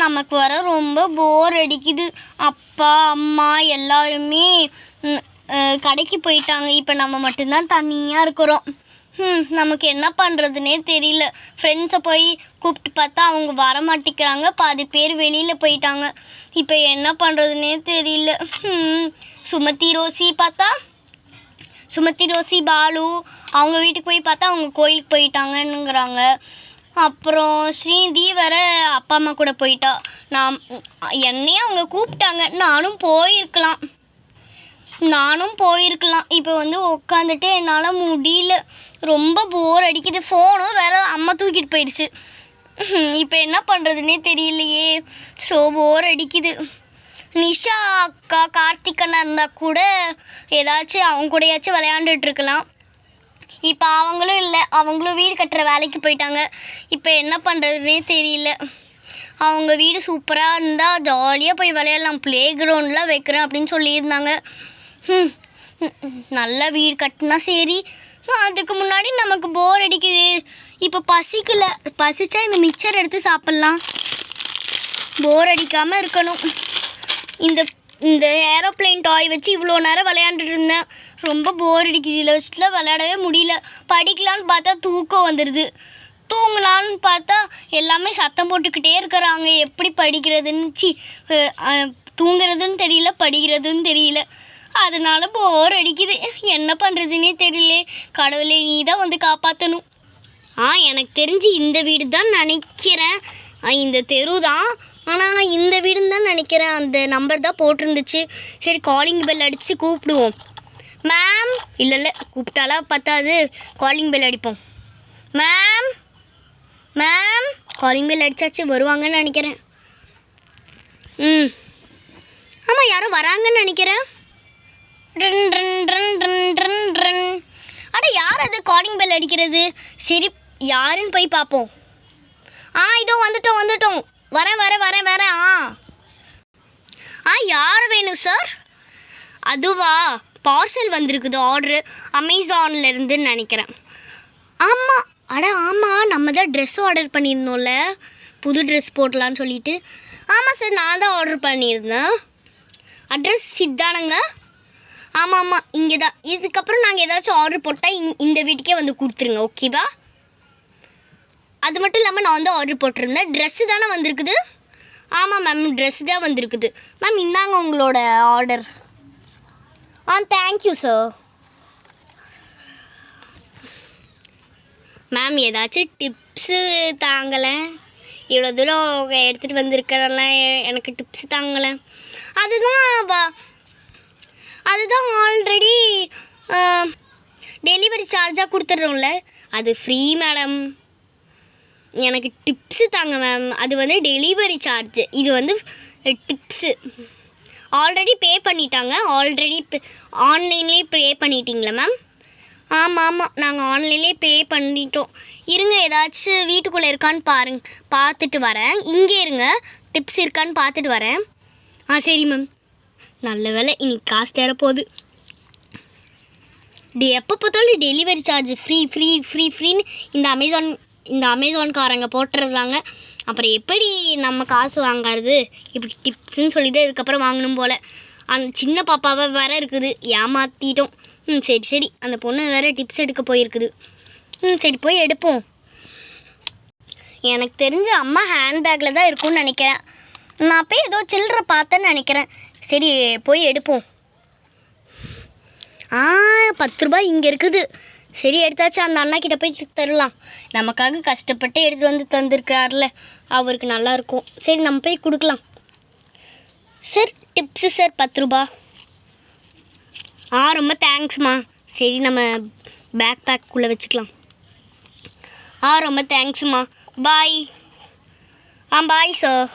நமக்கு வர ரொம்ப போர் அடிக்குது. அப்பா அம்மா எல்லாருமே கடைக்கு போயிட்டாங்க. இப்போ நம்ம மட்டும்தான் தனியாக இருக்கிறோம். நமக்கு என்ன பண்ணுறதுனே தெரியல. ஃப்ரெண்ட்ஸை போய் கூப்பிட்டு பார்த்தா அவங்க வர மாட்டேங்கிறாங்க. பாதி பேர் வெளியில் போயிட்டாங்க. இப்போ என்ன பண்ணுறதுனே தெரியல. சுமதி ரோசி பாலு அவங்க வீட்டுக்கு போய் பார்த்தா அவங்க கோயிலுக்கு போயிட்டாங்கன்னுங்கிறாங்க. அப்புறம் ஸ்ரீநிதி வேற அப்பா அம்மா கூட போயிட்டா. என்னையும் அவங்க கூப்பிட்டாங்க, நானும் போயிருக்கலாம். இப்போ உட்காந்துட்டு என்னால் முடியல, ரொம்ப போர் அடிக்குது. ஃபோனும் வேற அம்மா தூக்கிட்டு போயிடுச்சு. இப்போ என்ன பண்ணுறதுனே தெரியலையே, ஸோ போர் அடிக்குது. நிஷா அக்கா கார்த்திகண்ணா இருந்தால் கூட ஏதாச்சும் அவங்க கூடயாச்சும் விளையாண்டுட்டு இருக்கலாம். இப்போ அவங்களும் இல்லை, அவங்களும் வீடு கட்டுற வேலைக்கு போயிட்டாங்க. இப்போ என்ன பண்ணுறதுனே தெரியல. அவங்க வீடு சூப்பராக இருந்தால் ஜாலியாக போய் விளையாடலாம், ப்ளே கிரவுண்டில் வைக்கிறேன் அப்படின்னு சொல்லியிருந்தாங்க. நல்லா வீடு கட்டினா சரி. அதுக்கு முன்னாடி நமக்கு போர் அடிக்குது. இப்போ பசிச்சா இந்த மிக்சர் எடுத்து சாப்பிட்லாம், போர் அடிக்காமல் இருக்கணும். இந்த ஏரோப்ளேன் டாய் வச்சு இவ்வளோ நேரம் விளையாண்டுட்டு இருந்தேன், ரொம்ப போர் அடிக்குது. இதில் வச்சுல விளையாடவே முடியல. படிக்கலான்னு பார்த்தா தூக்கம் வந்துடுது, தூங்கலான்னு பார்த்தா எல்லாமே சத்தம் போட்டுக்கிட்டே இருக்கிறாங்க. எப்படி தூங்குறதுன்னு தெரியல, படிக்கிறதுன்னு தெரியல. அதனால போர் அடிக்குது. என்ன பண்ணுறதுன்னே தெரியல. கடவுளே, நீ தான் காப்பாற்றணும். எனக்கு தெரிஞ்சு இந்த வீடு தான் நினைக்கிறேன், இந்த தெரு தான். ஆனால் இந்த வீடுன்னு தான் நினைக்கிறேன். அந்த நம்பர் தான் போட்டிருந்துச்சு. சரி, காலிங் பெல் அடித்து கூப்பிடுவோம். மேம், இல்லை கூப்பிட்டாலாம் பத்தாது, காலிங் பெல் அடிப்போம். மேம் காலிங் பெல் அடித்தாச்சு, வருவாங்கன்னு நினைக்கிறேன். ஆமாம், யாரும் வராங்கன்னு நினைக்கிறேன். அட, யார் அது காலிங் பெல் அடிக்கிறது? சரி, யாருன்னு போய் பார்ப்போம். இதோ வந்துட்டோம். வரேன். யார் வேணும் சார்? அதுவா, பார்சல் வந்திருக்குது, ஆர்டரு அமேசான்லேருந்துன்னு நினைக்கிறேன். ஆமாம், நம்ம தான் ட்ரெஸ் ஆர்டர் பண்ணியிருந்தோம்ல, புது ட்ரெஸ் போடலான்னு சொல்லிட்டு. ஆமாம் சார், நான் தான் ஆர்டர் பண்ணியிருந்தேன். அட்ரஸ் இதானுங்க. ஆமாம், இங்கே தான். இதுக்கப்புறம் நாங்கள் ஏதாச்சும் ஆர்டர் போட்டால் இந்த வீட்டுக்கே கொடுத்துருங்க, ஓகேவா? அது மட்டும் இல்லாமல் நான் ஆர்டர் போட்டிருந்தேன். ட்ரெஸ்ஸு தானே வந்திருக்குது? ஆமாம் மேம், ட்ரெஸ் தான் வந்திருக்குது. மேம், இந்தாங்க உங்களோட ஆர்டர். Thank you sir. மேம், ஏதாச்சும் டிப்ஸு தாங்கலேன். இவ்வளோ தூரம் எடுத்துகிட்டு வந்திருக்கிறனால எனக்கு டிப்ஸ் தாங்கலேன். அதுதான் ஆல்ரெடி டெலிவரி சார்ஜாக கொடுத்துட்றோம்ல, அது ஃப்ரீ மேடம். எனக்கு டிப்ஸு தாங்க மேம். அது டெலிவரி சார்ஜ், இது டிப்ஸு. ஆல்ரெடி பே பண்ணிட்டாங்க. ஆன்லைன்லேயே பே பண்ணிட்டீங்களா மேம்? ஆமாம், நாங்கள் ஆன்லைன்லேயே பே பண்ணிட்டோம். இருங்க, ஏதாச்சும் வீட்டுக்குள்ளே இருக்கான்னு பார்த்துட்டு வரேன். இங்கே இருங்க, டிப்ஸ் இருக்கான்னு பார்த்துட்டு வரேன். சரி மேம். நல்ல வேலை, இன்னைக்கு காசு தரப்போகுது. எப்போ பார்த்தாலும் டெலிவரி சார்ஜ் ஃப்ரீன்னு இந்த அமேசான்காரங்க போட்டுடுறாங்க. அப்புறம் எப்படி நம்ம காசு வாங்கிறது? இப்படி டிப்ஸ்ன்னு சொல்லிட்டு இதுக்கப்புறம் வாங்கணும் போல். அந்த சின்ன பாப்பாவை வேறு இருக்குது, ஏமாற்றிட்டோம். சரி, அந்த பொண்ணு வேறு டிப்ஸ் எடுக்க போயிருக்குது. சரி, போய் எடுப்போம். எனக்கு தெரிஞ்ச அம்மா ஹேண்ட்பேக்கில் தான் இருக்கும்னு நினைக்கிறேன். நான் போய் ஏதோ சில்லறை பார்த்தேன்னு நினைக்கிறேன். சரி, போய் எடுப்போம். 10 ரூபாய் இங்கே இருக்குது. சரி, எடுத்தாச்சு. அந்த அண்ணா கிட்ட போய் தரலாம். நமக்காக கஷ்டப்பட்டு எடுத்துகிட்டு தந்துருக்கார்ல, அவருக்கு நல்லாயிருக்கும். சரி, நம்ம போய் கொடுக்கலாம். சார், டிப்ஸு சார், 10 ரூபா. ரொம்ப தேங்க்ஸ்மா. சரி, நம்ம பேக்குள்ளே வச்சுக்கலாம். ரொம்ப தேங்க்ஸ்மா. பாய். Bye sir.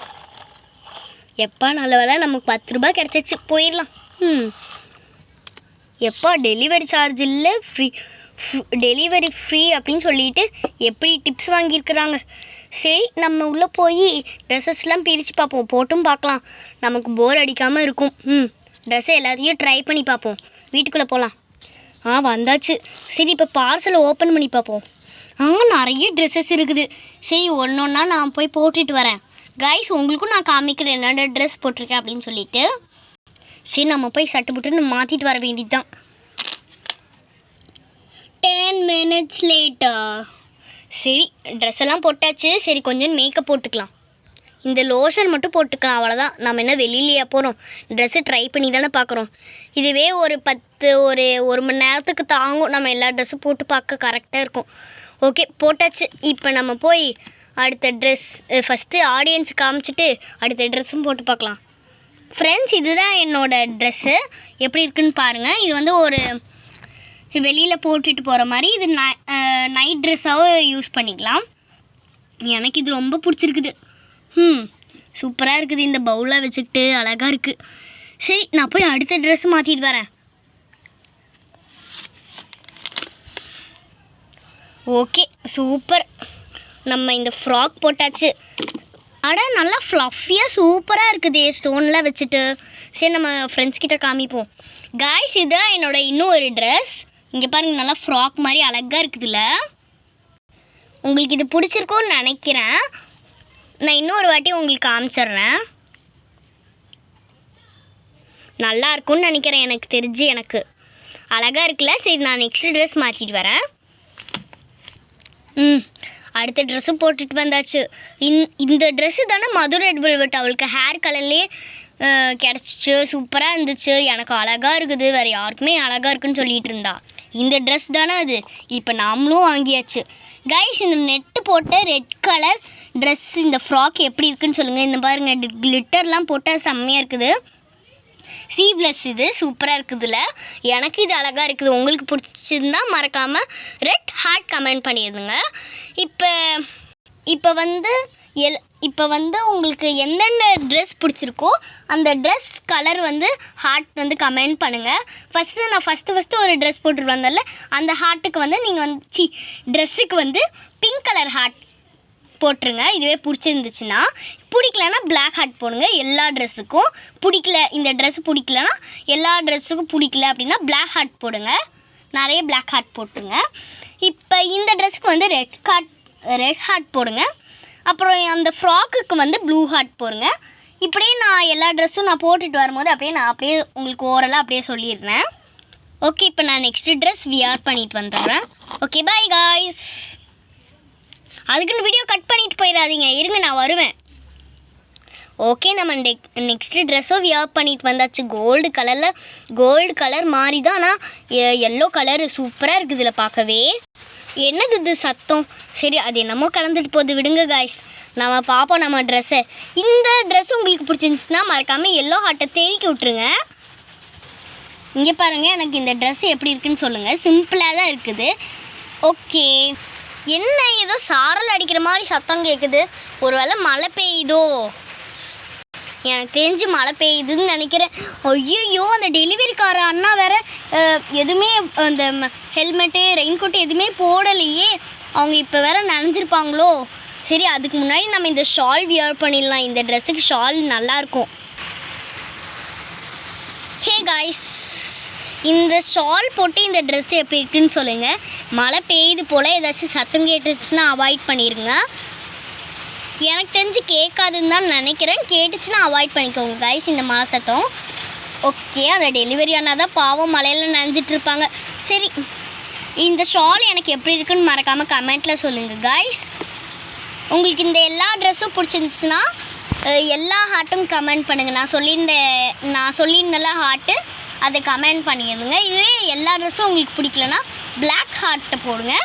எப்போ நல்ல வேலை, நமக்கு 10 ரூபா கிடச்சிச்சு, போயிடலாம். எப்போ டெலிவரி சார்ஜ் இல்லை, டெலிவரி ஃப்ரீ அப்படின்னு சொல்லிட்டு எப்படி டிப்ஸ் வாங்கியிருக்கிறாங்க. சரி, நம்ம உள்ளே போய் ட்ரெஸ்ஸஸ்லாம் பிரித்து பார்ப்போம், போட்டும் பார்க்கலாம். நமக்கு போர் அடிக்காமல் இருக்கும். ட்ரெஸ்ஸை எல்லாத்தையும் ட்ரை பண்ணி பார்ப்போம். வீட்டுக்குள்ளே போகலாம். வந்தாச்சு. சரி, இப்போ பார்சலை ஓப்பன் பண்ணி பார்ப்போம். நிறைய ட்ரெஸ்ஸஸ் இருக்குது. சரி, ஒன்றா நான் போய் போட்டுட்டு வரேன். கைஸ் உங்களுக்கும் நான் காமிக்கிறேன் என்னோட ட்ரெஸ் போட்டிருக்கேன் அப்படின்னு சொல்லிட்டு. சரி நம்ம போய் சட்டு போட்டு மாற்றிட்டு வர வேண்டியது தான். 10 minutes later. சரி ட்ரெஸ் எல்லாம் போட்டாச்சு. சரி கொஞ்சம் மேக்கப் போட்டுக்கலாம். இந்த லோஷன் மட்டும் போட்டுக்கலாம், அவ்வளோதான். நம்ம என்ன வெளியிலையா போகிறோம், ட்ரெஸ்ஸு ட்ரை பண்ணி தானே பார்க்குறோம். இதுவே ஒரு 1 மணி நேரத்துக்கு தாங்கும். நம்ம எல்லா ட்ரெஸ்ஸும் போட்டு பார்க்க கரெக்டாக இருக்கும். ஓகே போட்டாச்சு. இப்போ நம்ம போய் அடுத்த ட்ரெஸ் ஃபஸ்ட்டு ஆடியன்ஸ் காமிச்சிட்டு அடுத்த ட்ரெஸ்ஸும் போட்டு பார்க்கலாம். ஃப்ரெண்ட்ஸ் இதுதான் என்னோடய ட்ரெஸ்ஸு, எப்படி இருக்குன்னு பாருங்கள். இது வந்து ஒரு வெளியில் போட்டுட்டு போகிற மாதிரி. இது நைட் ட்ரெஸ்ஸாகவும் யூஸ் பண்ணிக்கலாம். எனக்கு இது ரொம்ப பிடிச்சிருக்குது. சூப்பராக இருக்குது. இந்த பவுலாக வச்சுக்கிட்டு அழகாக இருக்குது. சரி நான் போய் அடுத்த ட்ரெஸ் மாற்றிட்டு வரேன். Okay super. நம்ம இந்த ஃப்ராக் போட்டாச்சு. அட நல்லா ஃப்ளஃபியாக சூப்பராக இருக்குது ஸ்டோன்லாம் வச்சுட்டு. சரி நம்ம ஃப்ரெண்ட்ஸ் கிட்ட காமிப்போம். காய்ஸ் இதுதான் என்னோடய இன்னும் ஒரு ட்ரெஸ். இங்கே பாருங்கள் நல்லா ஃப்ராக் மாதிரி அழகாக இருக்குதுல்ல. உங்களுக்கு இது பிடிச்சிருக்கும்னு நினைக்கிறேன். நான் இன்னொரு வாட்டி உங்களுக்கு காமிச்சிட்றேன். நல்லா இருக்கும்னு நினைக்கிறேன், எனக்கு தெரிஞ்சு எனக்கு அழகாக இருக்குல்ல. சரி நான் நெக்ஸ்ட் ட்ரெஸ் மாற்றிட்டு வரேன். அடுத்த ட்ரெஸ்ஸும் போட்டுட்டு வந்தாச்சு. இந்த ட்ரெஸ்ஸு தானே மது ரெட் வெல்வெட். அவளுக்கு ஹேர் கலர்லேயே கிடச்சிச்சு, சூப்பராக இருந்துச்சு. எனக்கு அழகாக இருக்குது, வேறு யாருக்குமே அழகாக இருக்குன்னு சொல்லிகிட்டு இருந்தா. இந்த ட்ரெஸ் தானே அது. இப்போ நாமளும் வாங்கியாச்சு. கைஸ் இந்த நெட்டு போட்ட ரெட் கலர் ட்ரெஸ் இந்த ஃப்ராக் எப்படி இருக்குன்னு சொல்லுங்கள். இந்த பாருங்கள் கிளிட்டர்லாம் போட்டால் செம்மையாக இருக்குது. சீவ்லெஸ் இது சூப்பராக இருக்குதுல்ல. எனக்கு இது அழகாக இருக்குது. உங்களுக்கு பிடிச்சிருந்தா மறக்காமல் ரெட் ஹார்ட் கமெண்ட் பண்ணிடுங்க. இப்போ வந்து உங்களுக்கு எந்தெந்த ட்ரெஸ் பிடிச்சிருக்கோ அந்த ட்ரெஸ் கலர் வந்து ஹார்ட் வந்து கமெண்ட் பண்ணுங்கள். நான் ஃபஸ்ட்டு ஒரு ட்ரெஸ் போட்டுட்டு வந்தேன்ல, அந்த ஹார்ட்டுக்கு வந்து நீங்கள் வந்து ட்ரெஸ்ஸுக்கு வந்து பிங்க் கலர் ஹார்ட் போட்டுருங்க. இதுவே பிடிச்சிருந்துச்சுன்னா. பிடிக்கலன்னா பிளாக் ஹார்ட் போடுங்க எல்லா ட்ரெஸ்ஸுக்கும். பிடிக்கல இந்த ட்ரெஸ்ஸு பிடிக்கலன்னா எல்லா ட்ரெஸ்ஸுக்கும் பிடிக்கல அப்படின்னா பிளாக் ஹார்ட் போடுங்க. நிறைய பிளாக் ஹார்ட் போட்டுருங்க. இப்போ இந்த ட்ரெஸ்ஸுக்கு வந்து ரெட் ஹார்ட் போடுங்க. அப்புறம் அந்த ஃப்ராக்குக்கு வந்து ப்ளூ ஹார்ட் போடுங்க. இப்படியே நான் எல்லா ட்ரெஸ்ஸும் நான் போட்டுட்டு வரும்போது அப்படியே உங்களுக்கு ஓரலாக அப்படியே சொல்லிடுறேன். ஓகே இப்போ நான் நெக்ஸ்ட் ட்ரெஸ் வியர் பண்ணிட்டு வந்துடுறேன். Okay bye guys. அதுக்குன்னு வீடியோ கட் பண்ணிட்டு போயிடாதீங்க, இருங்க நான் வருவேன். ஓகே நம்ம நெக்ஸ்ட்டு ட்ரெஸ்ஸும் வியர் பண்ணிட்டு வந்தாச்சு. கோல்டு கலர் மாதிரி தான், ஆனால் எல்லோ கலர் சூப்பராக இருக்குது இதில் பார்க்கவே. என்னது இது சத்தம்? சரி அது என்னமோ கலந்துட்டு போகுது, விடுங்க காய்ஸ். நம்ம பார்ப்போம் நம்ம ட்ரெஸ்ஸை. இந்த ட்ரெஸ் உங்களுக்கு பிடிச்சிருந்துச்சுன்னா மறக்காமல் எல்லோ ஹார்ட்டை தேய்க்க விட்ருங்க. இங்கே பாருங்கள் எனக்கு இந்த ட்ரெஸ் எப்படி இருக்குன்னு சொல்லுங்கள். சிம்பிளாக தான் இருக்குது. ஓகே என்ன ஏதோ சாரல் அடிக்கிற மாதிரி சத்தம் கேட்குது. ஒருவேளை மழை பெய்யுதோ? எனக்கு தெரிஞ்சு மழை பெய்யுதுன்னு நினைக்கிறேன். ஐயோ அந்த டெலிவரிக்கார அண்ணா வேறு எதுவுமே அந்த ஹெல்மெட்டு ரெயின்கோட்டு எதுவுமே போடலையே. அவங்க இப்போ வேறு நனைஞ்சிருப்பாங்களோ. சரி அதுக்கு முன்னாடி நம்ம இந்த ஷால் வியர் பண்ணிடலாம். இந்த ட்ரெஸ்ஸுக்கு ஷால் நல்லாயிருக்கும். ஹே காய்ஸ் இந்த ஷால் போட்டு இந்த ட்ரெஸ் எப்படி இருக்குன்னு சொல்லுங்கள். மழை பெய்யுது போல் ஏதாச்சும் சத்தம் கேட்டுச்சுன்னா அவாய்ட் பண்ணிடுங்க. எனக்கு தெரிஞ்சு கேட்காதுன்னு தான் நினைக்கிறேன். கேட்டுச்சுன்னா அவாய்ட் பண்ணிக்கோங்க கைஸ் இந்த மழை சத்தம். ஓகே அந்த டெலிவரி ஆனால் தான் பாவம் மழையில் நனைஞ்சிட்ருப்பாங்க. சரி இந்த ஷால் எனக்கு எப்படி இருக்குன்னு மறக்காமல் கமெண்ட்டில் சொல்லுங்கள் கைஸ். உங்களுக்கு இந்த எல்லா ட்ரெஸ்ஸும் பிடிச்சிருந்துச்சுன்னா எல்லா ஹார்ட்டும் கமெண்ட் பண்ணுங்கள். நான் சொல்லியிருந்தேன்ல ஹார்ட்டு, அதை கமெண்ட் பண்ணிடுங்க. இதுவே எல்லா ட்ரெஸ்ஸும் உங்களுக்கு பிடிக்கலன்னா பிளாக் ஹார்ட்டை போடுங்க.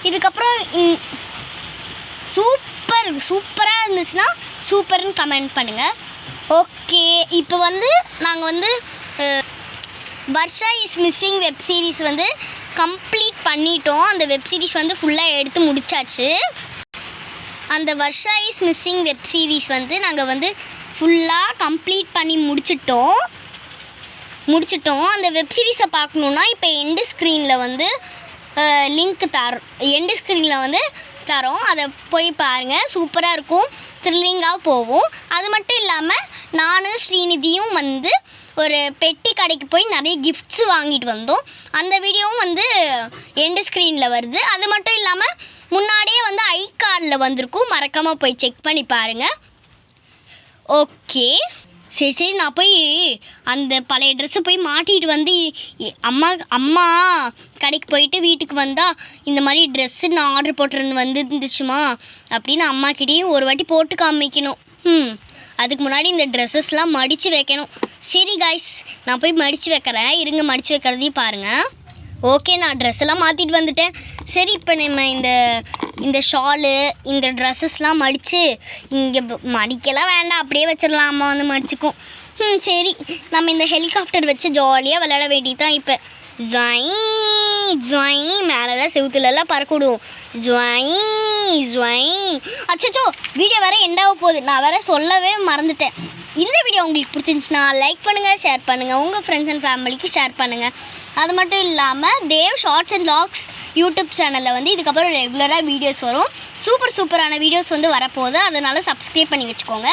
இதுக்கப்புறம் சூப்பராக இருந்துச்சுன்னா சூப்பர்னு கமெண்ட் பண்ணுங்கள். ஓகே இப்போ வந்து நாங்கள் வந்து Varsha is missing web series வந்து கம்ப்ளீட் பண்ணிட்டோம். அந்த வெப் சீரிஸ் வந்து ஃபுல்லாக எடுத்து முடிச்சாச்சு. அந்த Varsha is missing web series வந்து நாங்கள் வந்து ஃபுல்லாக கம்ப்ளீட் பண்ணி முடிச்சிட்டோம். அந்த வெப் சீரிஸை பார்க்கணுன்னா இப்போ எண்டு ஸ்க்ரீனில் வந்து லிங்க் எண்டு ஸ்க்ரீனில் வந்து தரோம். அதை போய் பாருங்கள், சூப்பராக இருக்கும், த்ரில்லிங்காக போகும். அது மட்டும் இல்லாமல் நானும் ஸ்ரீநிதியும் வந்து ஒரு பெட்டி கடைக்கு போய் நிறைய கிஃப்ட்ஸ் வாங்கிட்டு வந்தோம். அந்த வீடியோவும் வந்து எண்டு ஸ்க்ரீனில் வருது. அது மட்டும் இல்லாமல் முன்னாடியே வந்து ஐ கார்டில் வந்திருக்கும், மறக்காமல் போய் செக் பண்ணி பாருங்கள். ஓகே, சரி சரி, நான் போய் அந்த பழைய ட்ரெஸ்ஸை போய் மாட்டிட்டு வந்து அம்மா கடைக்கு போயிட்டு வீட்டுக்கு வந்தால் இந்த மாதிரி ட்ரெஸ்ஸு நான் ஆர்டர் போட்டிருந்து வந்துருந்துச்சுமா அப்படின்னு அம்மாக்கிட்டேயும் ஒரு வாட்டி போட்டு காமிக்கணும். அதுக்கு முன்னாடி இந்த ட்ரெஸ்ஸஸ்லாம் மடித்து வைக்கணும். சரி காய்ஸ், நான் போய் மடித்து வைக்கிறேன், இருங்க மடித்து வைக்கிறதையும் பாருங்கள். ஓகே, நான் ட்ரெஸ்ஸெல்லாம் மாற்றிட்டு வந்துட்டேன். சரி, இப்போ நம்ம இந்த ஷாலு இந்த ட்ரெஸ்ஸஸ்லாம் மடித்து இங்கே மடிக்கலாம் வேண்டாம், அப்படியே வச்சிடலாம், அம்மா வந்து மடிச்சுக்கும். சரி, நம்ம இந்த ஹெலிகாப்டர் வச்சு ஜாலியாக விளையாட வேண்டியது தான். இப்போ ஜொய் மேலெல்லாம் செவுத்துலலாம் பறக்க விடுவோம். ஜொய். அச்சோ, வீடியோ வேறு எண்டாக போகுது, நான் வேறு சொல்லவே மறந்துட்டேன். இந்த வீடியோ உங்களுக்கு பிடிச்சிருந்துச்சுன்னா லைக் பண்ணுங்கள், ஷேர் பண்ணுங்கள், உங்கள் ஃப்ரெண்ட்ஸ் அண்ட் ஃபேமிலிக்கு ஷேர் பண்ணுங்கள். அது மட்டும் இல்லாமல் Dev shorts and vlogs YouTube சேனலில் வந்து இதுக்கப்புறம் ரெகுலராக வீடியோஸ் வரும். சூப்பரான வீடியோஸ் வந்து வரப்போகுது, அதனால் சப்ஸ்கிரைப் பண்ணி வச்சுக்கோங்க.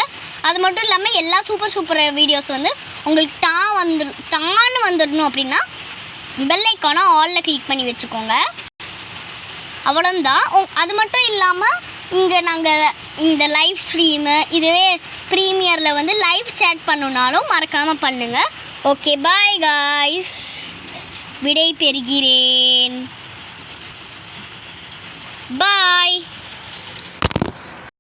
அது மட்டும் இல்லாமல் எல்லா சூப்பர் வீடியோஸ் வந்து உங்களுக்கு டான்னு வந்துடணும் அப்படின்னா பெல் ஐக்கானை ஆலில் கிளிக் பண்ணி வச்சுக்கோங்க. அவ்வளோந்தான். அது மட்டும் இல்லாமல் இங்கே நாங்கள் இந்த லைவ் ஸ்ட்ரீமு இதுவே ப்ரீமியரில் வந்து லைவ் சேட் பண்ணணுன்னாலும் மறக்காமல் பண்ணுங்கள். ஓகே, பாய் காய்ஸ், விடை பெறுகிறேன். பாய்.